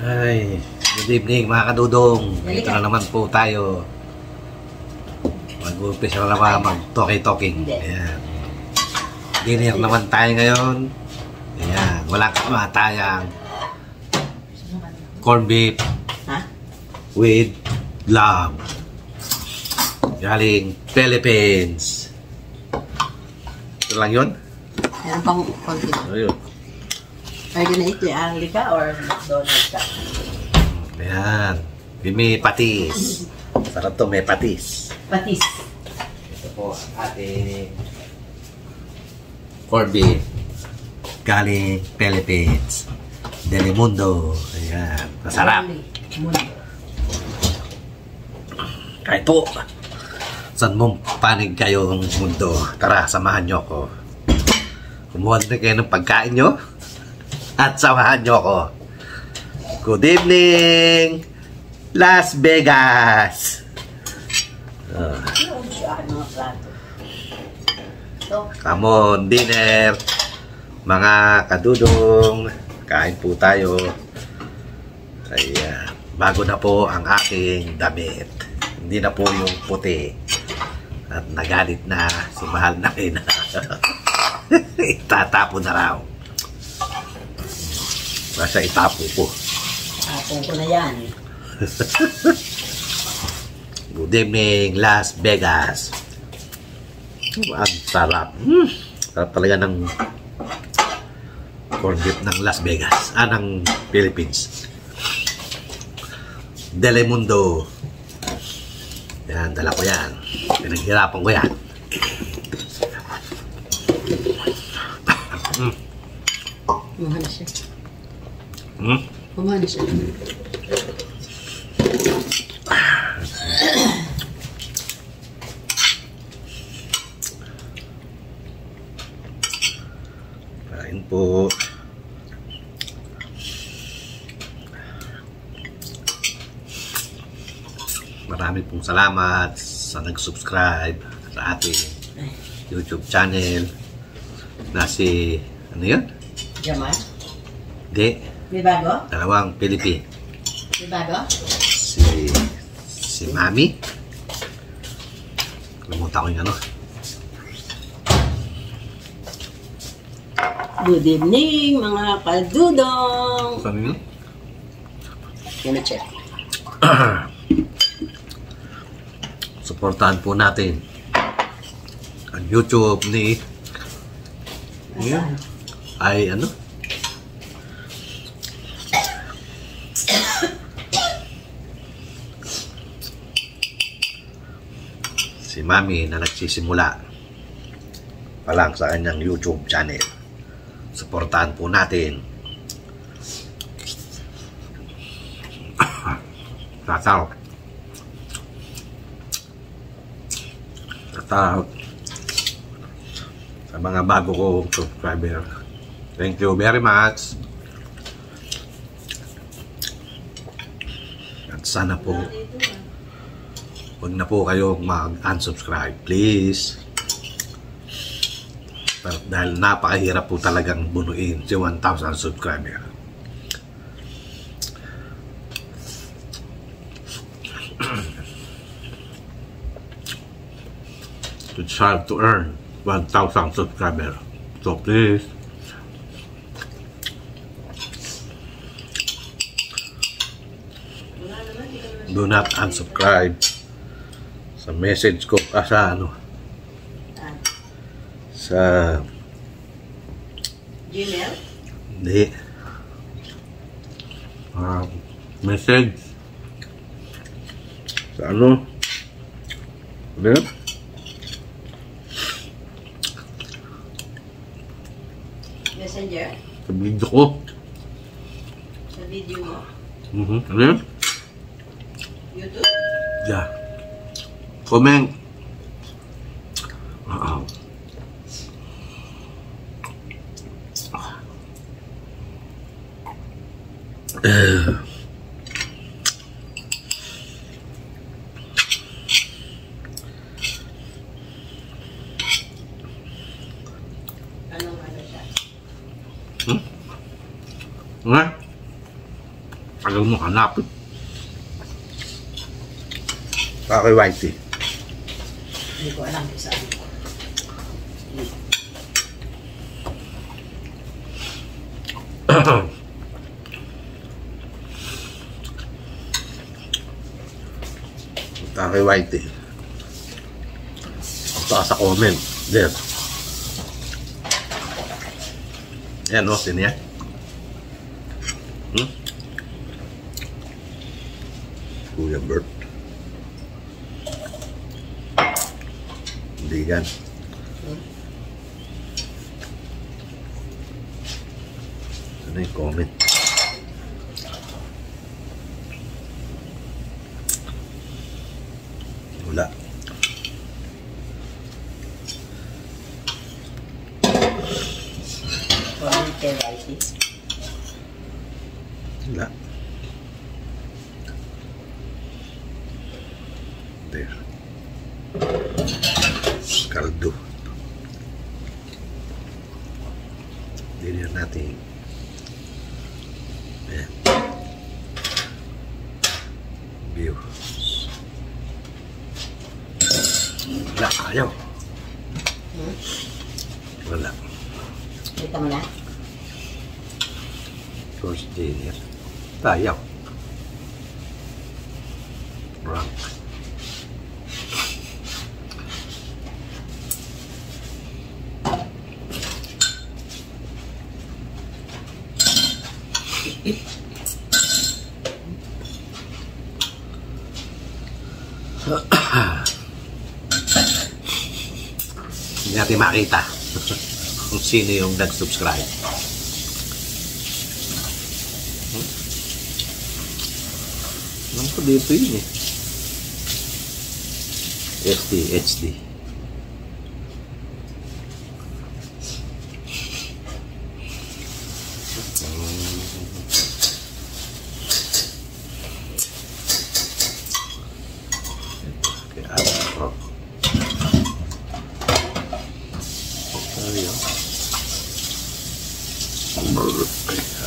Ay, good evening mga kadudong. Ito na naman po tayo. Mag-umpisa na naman mag-talking. Ayan. Dinner naman tayo ngayon. Ayan. Walang kamatayang corned beef with lamb. Galing Philippines. Ito lang yun? Meron pang konti. Ayun. Are you gonna eat the Anglica or McDonald's ka? Ayan. May patis. Sarap to, may patis. Patis. Ito po ang ating corned beef. Galing Philippines. Delimundo. Ayan. Masarap. Kahit po. Saan mong panig kayo ng mundo? Tara, samahan nyo ko. Kumuha na kayo ng pagkain nyo. At samahan nyo ko. Good evening, Las Vegas. Come on, dinner. Mga kadudong, kain po tayo. Ayan. Bago na po ang aking damit. Hindi na po yung puti. At nagalit na si Mahal na Ina. Itatapon na raw. Basta itapo po. Tapon ko na yan. Good evening, Las Vegas. Ang sarap. Sarap talaga ng corned beef ng Las Vegas. Ng Philippines. Delimundo. Yan, dala ko yan. Pinaghirapan ko yan. Mahal siya. Hmm? Mahal siya. Kain po. Marami pong salamat sa nag-subscribe sa ating YouTube channel na si, ano yun? Jamal? Hindi. May bago? Dalawang Pilipin. May bago? Si Mami. Kalimutan ko yung ano. Good evening, mga kadudong. Saan yun? Gonna check. Supportahan po natin ang YouTube ni ay ano? Si Mami na nagsisimula pa lang sa kanyang YouTube channel. Supportahan po natin. Tataw. Sa mga bago kong subscriber. Thank you very much. At sana po huwag na po kayong mag-unsubscribe, please. Dahil napakahirap po talagang bunuin si 1,000 subscriber. It's hard to earn 1,000 subscribers. So please, do not unsubscribe sa message ko sa ano, sa Gmail? hindi, message sa ano, ano yun? Messenger? Sa video ko. Sa video mo? Ano yun? YouTube? Yeah. Comment. Anong ano siya? Nga? Tagal mo hanap. Kaki Whitey. Hindi ko alam kung saan. Kaki Whitey. Taas sa comment. There. Yan o, sino yan? Kuya Bert. Hindi yan. Ano yung comment? Wala. Comment kay Whitey. Wala. There. Kaldo. Dinner natin. Ayan. View. Wala, ayaw. Wala. Kita mo na? First dinner. Ayaw. Wrong. Hindi natin makita kung sino yung nag-subscribe. Alam ko dito yun eh. HD.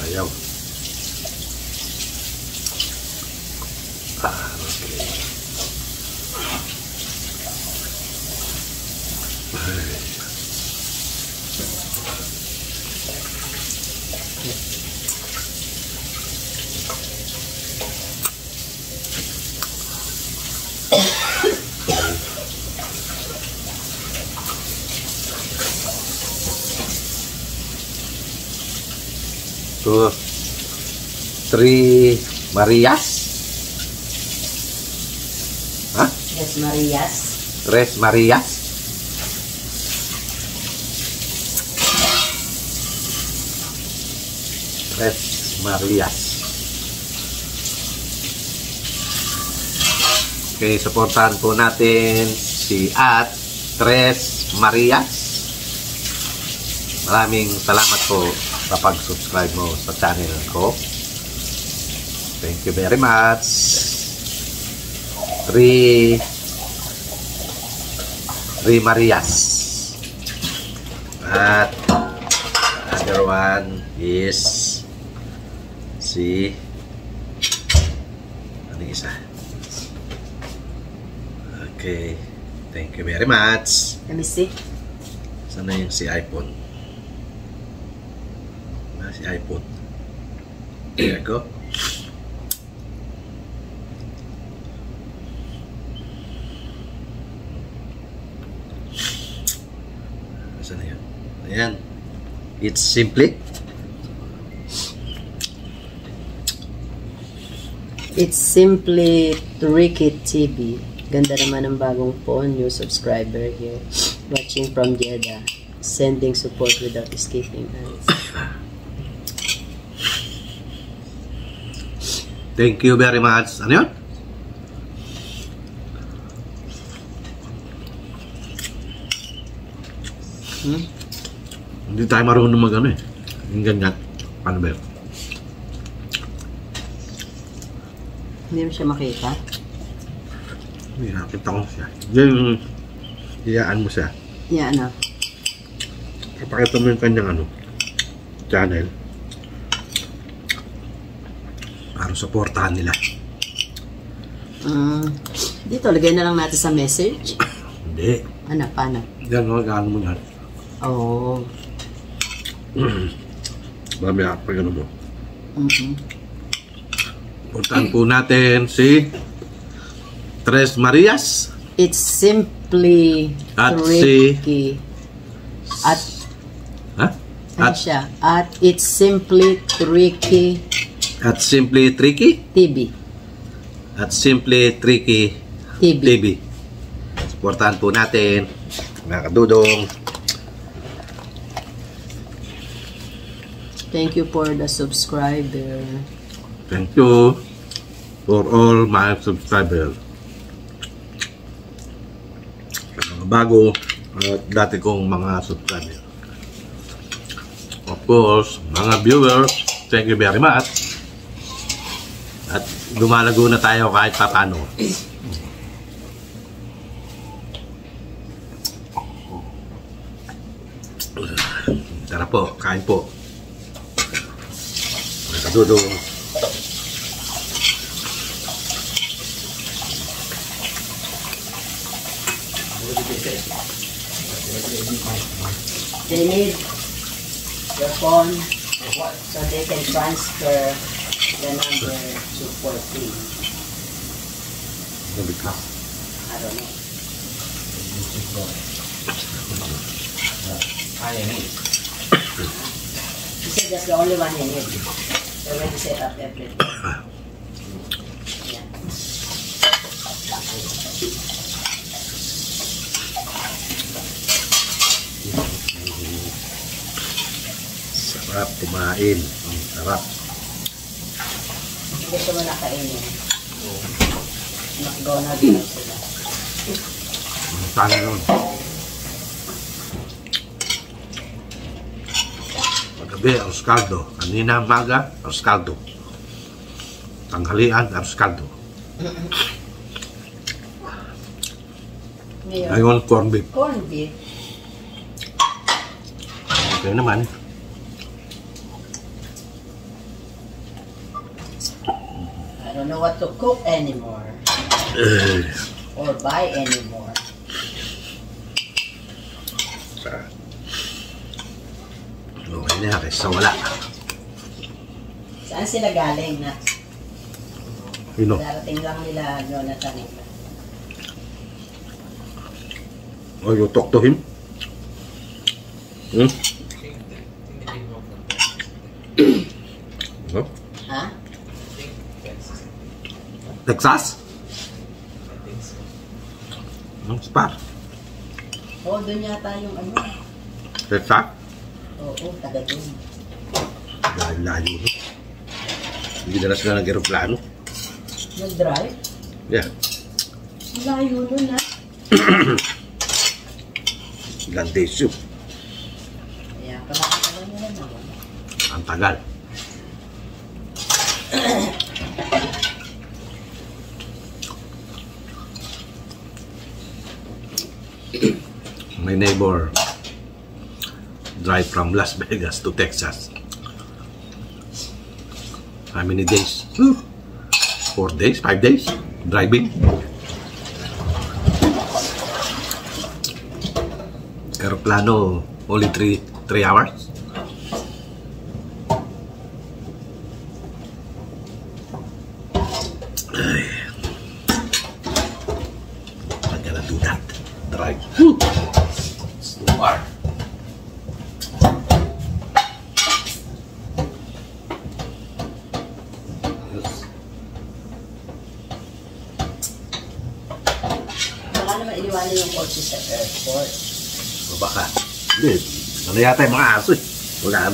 Ayaw. So, 3 Marias? Ha? Yes, Marias. 3 Marias? Tres Marias. Okay, supportahan po natin si Tres Marias. Maraming salamat po sa pag-subscribe mo sa channel ko. Thank you very much. 3 Marias. At other one is si ano yung isa? Okay. Thank you very much. Let me see. Sana yung si iPhone? Si iPhone. There you go. Saan na yun? Ayan. It's simply. It's simply Ricky TV. Ganda naman ng bagong phone. New subscriber here. Watching from Jeddah. Sending support without escaping ads. Thank you very much. Ano yun? Hindi tayo marunong mag ano eh. Yung ganyan. Paano ba yun? Hindi mo siya makita. Hindi, nakita ko siya. Yung hiyaan mo siya. Yeah, ano? Kapakita mo yung kanyang ano, channel. Para supportahan nila. Dito, lagay na lang natin sa message. Hindi. Ano, paano? Yan, ano mo yan. Oo. Mamaya, pag ano mo. Puntahan po natin si Tres Marias. It's simply At tricky. At, Ha? ano siya? At it's simply tricky At Simply Tricky. TV. At Simply Tricky TV. TV. Supportahan po natin. Mga kadudong. Thank you for the subscriber. Thank you for all my subscribers. Mga bago at dati kong mga subscribers. Of course, mga viewers, thank you very much. At lumalago na tayo kahit papano. Tara po, kain po. Mga kadudong. They need your phone so they can transfer the number to 14. I don't know. He said that's the only one you need. They already set up everything. Yeah. Sarap kumain. Ang sarap. Gusto mo nakainin. McDonald's na sila. Tanga nun. Paggabi, arroz caldo. Kanina maga, arroz caldo. Tanghalian, arroz caldo. Ngayon, corned beef. Corned beef. Okay naman. I don't know what to cook anymore. Or buy anymore. Okay na, kaysa wala. Saan sila galing na? Sino? Darating lang nila Jonathan. Oh, you talk to him? Hmm? Huh? Ha? Texas? Spar. Oo, doon yata yung ano. Texas? Oo, taga doon. Layo. Hindi na sila nag-aeroplano. Nag-drive? Yeah. Layo nun ha. Ilang days yun. Kaya pala katagal nila naman. Ang tagal. My neighbor drive from Las Vegas to Texas. How many days? 4 days? 5 days? Driving? Aeroplano, only 3 hours? Ay. I'm gonna do that. Drive. It's too hard. Baka naman iniwanan yung kotse sa airport. O baka. Hindi. Ano yata yung mga aso eh. Wala.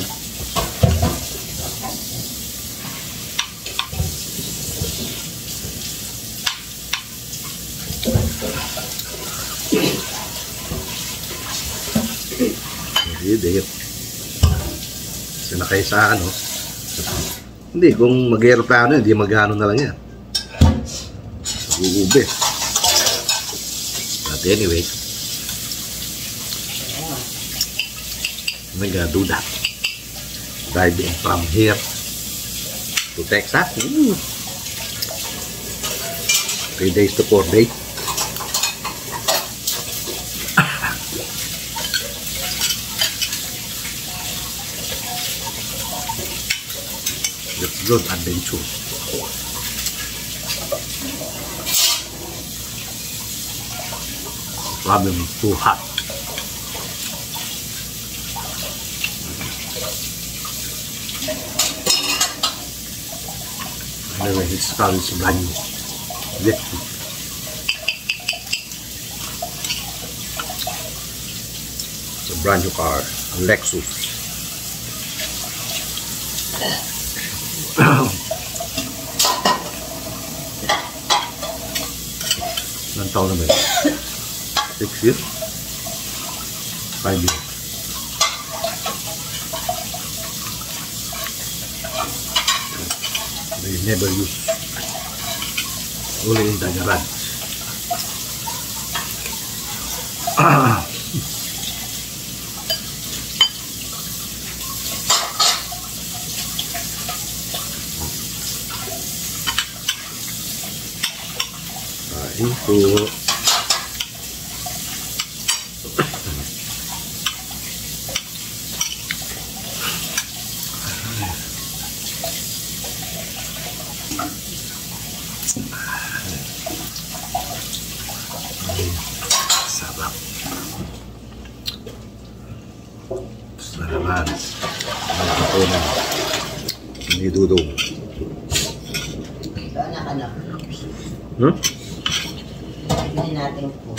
Hindi. Sinakay sa ano. Hindi, kung mag-aeroplano, hindi mag-ano na lang yan. Uube. But anyway, I'm gonna do that. Driving from here to Texas. 3 days to 4 days. Let's go adventure. Problem too hot. Anyway, it's called brand new. It's a brand new car, a Lexus. Ilang taon na ba yun? 6 years? 5 years. They never use. Only in the garage. Itu sarap. Sarapan. Makakunan. Ini dudong. Anak-anak. Hindi natin po.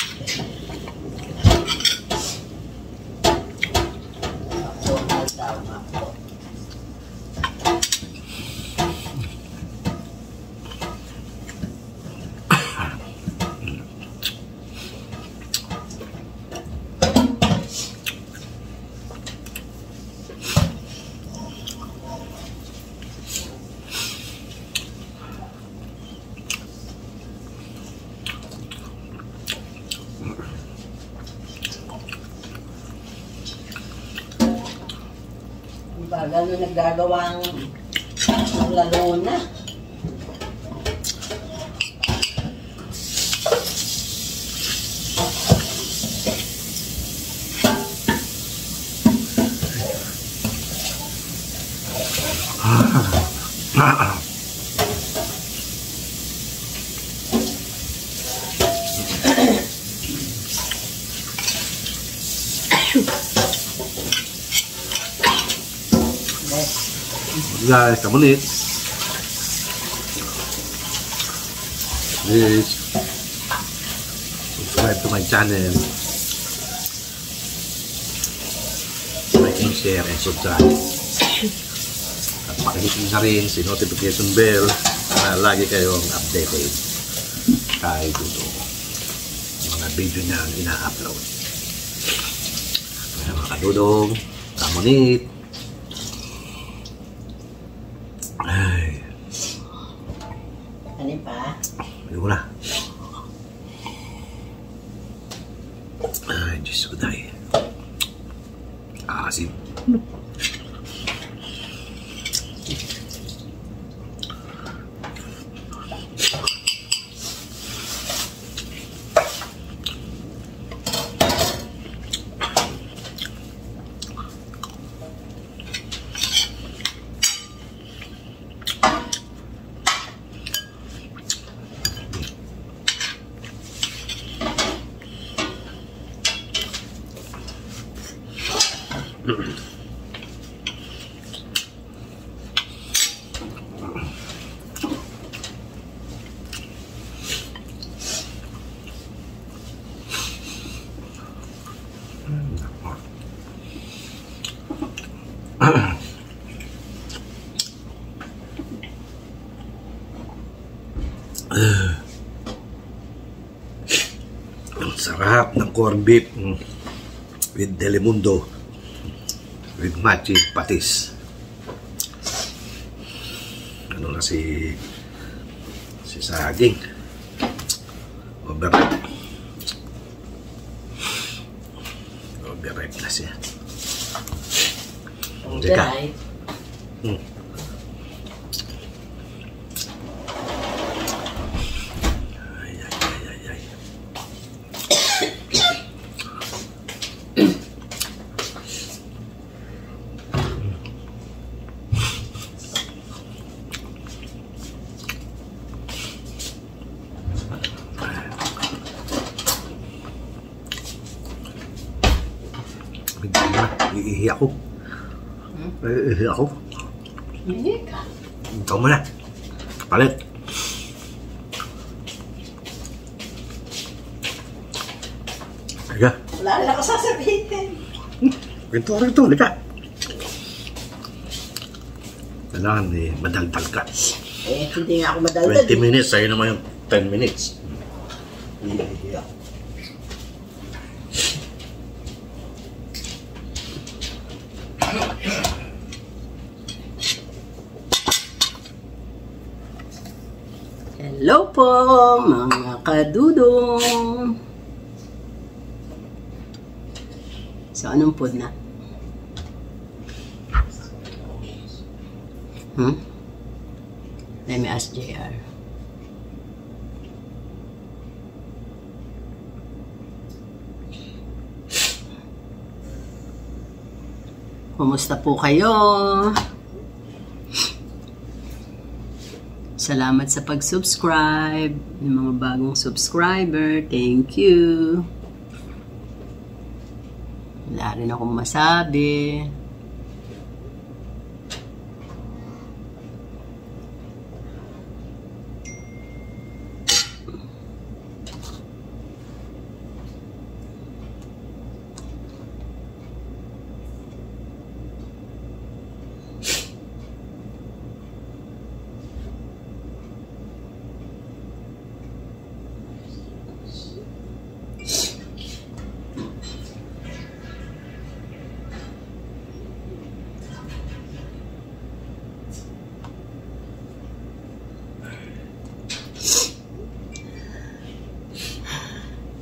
Bagal na naggagawang laro na. Guys, come on in. Please subscribe to my channel. Like and share and subscribe. At pakihit na rin si notification bell para lagi kayong updated kahit ito mga video niya ang ina-upload. Kaya mga kadudong, come on in. Ay. Ano pa? Ayun ko na. Ay, Diyos ko tayo. Asin. Ang sarap ng corned beef with Telemundo with matching patis. Ano na si saging overripe na siya. Overripe? Naiihi ako. Naiihi ako. Hindi ka. Ikaw mo na. Palit. Halika. Wala na ako sasabihin. Ito. Halika. Kailangan madaldal ka. Hindi nga ako madaldal. 20 minutes. Sa'yo naman yung 10 minutes. Naiihi ako. Hello po, mga kadudong. So, anong food na? Let me ask JR. Kumusta po kayo? Salamat sa pag-subscribe. Yung mga bagong subscriber, thank you. Wala rin akong masabi.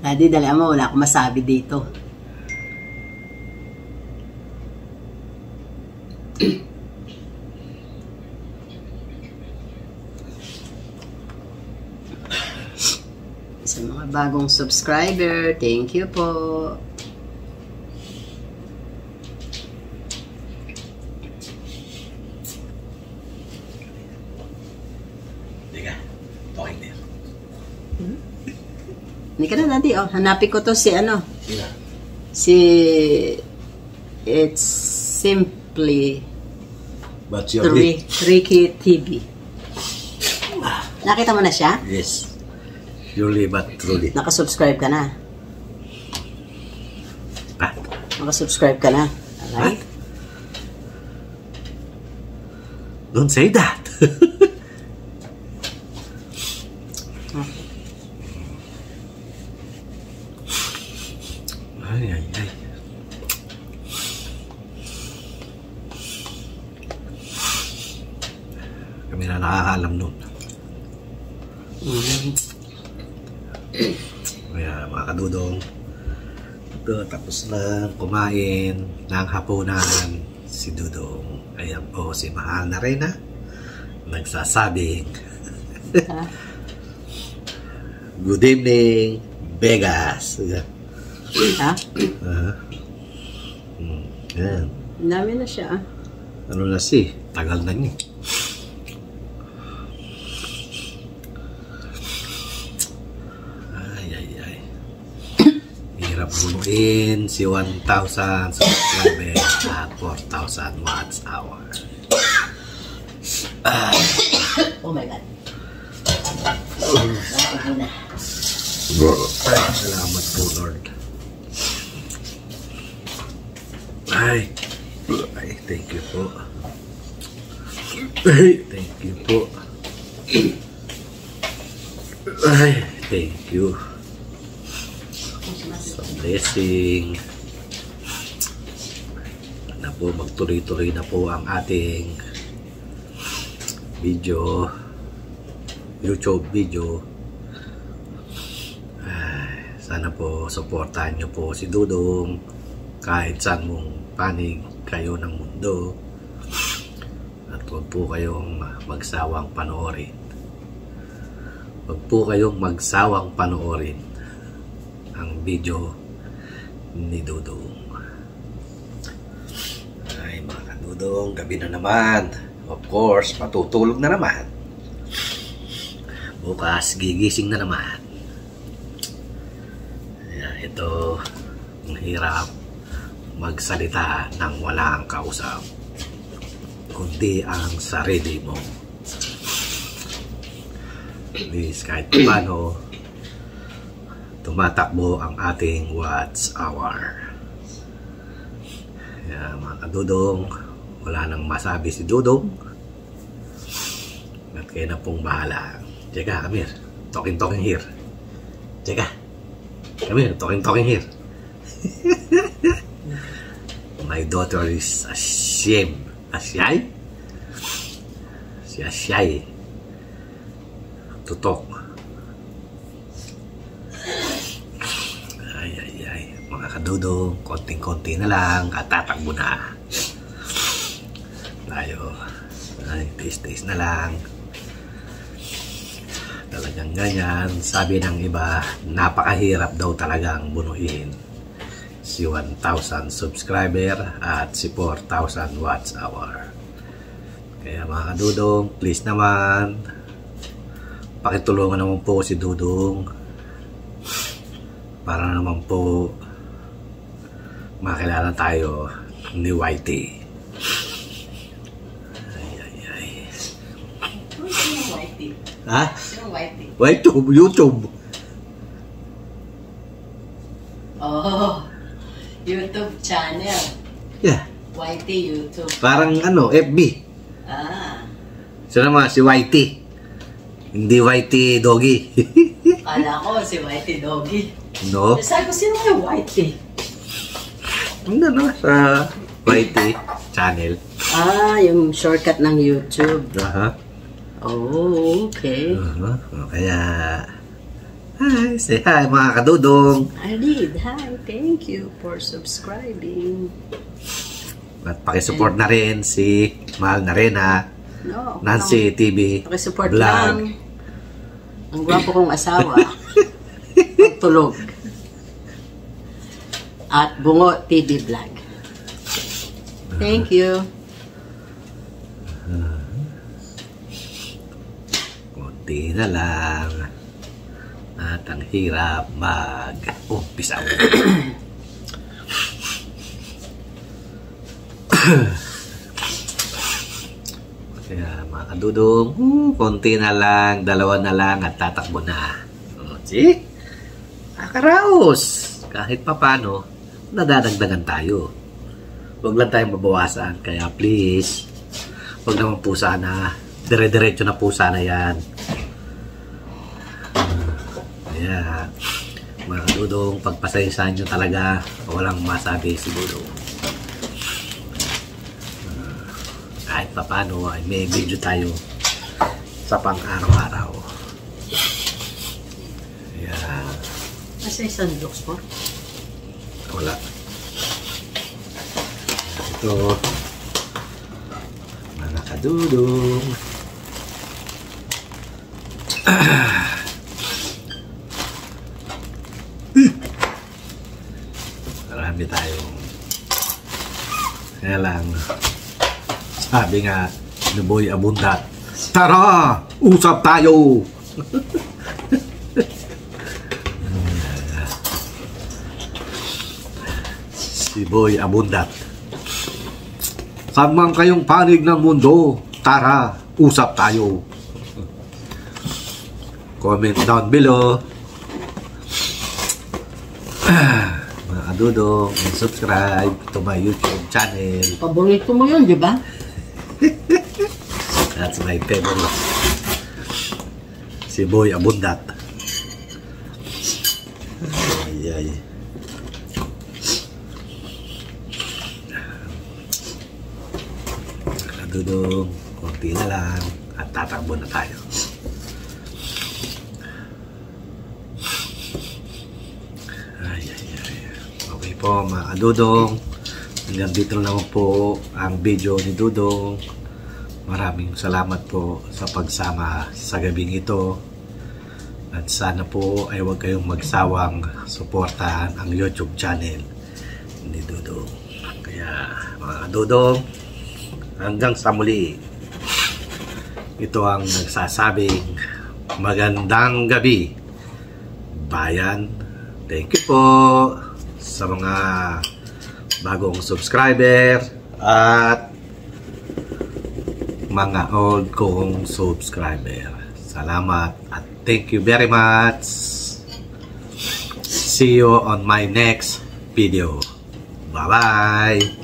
Daddy, dali mo, wala akong masabi dito. Sa mga bagong subscriber, thank you po. Teka, okay na. Hindi ka na, Daddy. Oh, hanapin ko to si ano. Yeah. Si... It's simply... But you're late. Ricky TV. Nakita mo na siya? Yes. Surely but truly. Nakasubscribe ka na. Ah, Nakasubscribe ka na. Alright? don't say that. Ay. Kami na nakakaalam nun. Kaya mga kadudong, ito, tapos na kumain ng hapunan si Dudong. Ayan po si Mahal na Reyna nagsasabing good evening Vegas. Ha? Yan. Dami na siya. Ano na tagal na niya. Ay. Hirap bunuin si 1,000 subscribers at 4,000 watts hour. Oh my God. Ay, salamat po Lord. Ay, thank you po. Ay, thank you po. Ay, thank you. Sa blessing. Na po, magtuloy-tuloy na po ang ating video, YouTube video. Ay, sana po supportahan nyo po si Dudong kahit saan mong panig kayo ng mundo, at huwag po kayong magsawang panoorin. Huwag po kayong magsawang panoorin ang video ni Dudong. Ay mga kadudong, gabi na naman. Of course, matutulog na naman. Bukas, gigising na naman. Ito, ang hirap magsalita ng walang kausap, kundi ang sarili mo. Please, kahit paano, tumatakbo ang ating watch hour. Kaya mga kadudong, wala nang masabi si Dudong. At kayo na pong bahala. Teka, come here. Talking here. Teka. Come here. Talking here. My daughter is ashamed. Ashay? Si Ashay. To talk. Ay. Mga kadudong, konting-konti na lang at tatakbo na. Tayo. Ay, taste na lang. Talagang ganyan. Sabi ng iba, napakahirap daw talagang bunuhin si 1,000 subscriber at si 4,000 watch hour. Kaya mga kadudong, please naman, pakitulungan naman po si Dudong para naman po makilala tayo ni Whitey. Ha? YouTube. Oh, YouTube channel. Yeah. Whitey YouTube. Parang FB. Ah. So naman, si Whitey. Hindi Whitey Doggy. Kala ko si Whitey Doggy. No? Sabi ko, sino yung Whitey? Ano sa Whitey channel. Ah, yung shortcut ng YouTube. Aha. Oh, okay. Kaya, hi, say hi mga kadudong. I did. Hi, thank you for subscribing. At pakisupport na rin si Mahal na rin ha. No, Nancy TV pakisupport vlog. lang. Ang gwapo kong asawa. Pagtulog. At Bungo TV vlog. Thank you. Konti na lang. At ang hirap mag-umpisa. Kaya mga kadudong, konti na lang, dalawa na lang at tatakbo na. See? Akaraos! Kahit papano, nadadagdagan tayo. Huwag lang tayong mabawasan. Kaya please, huwag naman po sana, dire-diretso na po sana yan. Kaya, mga kadudong, pagpasaysahan nyo talaga, walang masabi si Dudong. Kahit papano, ay may video tayo sa pang-araw-araw. Kaya, Asa yung sandbox po? wala. Ito, mga kadudong. Marami tayong. Kaya lang, sabi nga ni Boy Abundat, tara, usap tayo! Si Boy Abundat, saan man kayong panig ng mundo, tara, usap tayo. Comment down below. Mga kadudong, and subscribe to my YouTube channel. Paborito mo yun, di ba? That's my favorite. Si Boy Abundat. Ay. Kadudong, konti na lang at tatakbo na tayo. Ay. Okay po mga kadudong, hanggang dito na naman po ang video ni Dudong. Maraming salamat po sa pagsama sa gabing ito. At sana po ay huwag kayong magsawang suportahan ang YouTube channel ni Dudong. Kaya mga Dudong, hanggang sa muli, ito ang nagsasabing magandang gabi, bayan. Thank you po sa mga bagong subscriber at mga old kong subscriber. Salamat at thank you very much. See you on my next video. Bye-bye.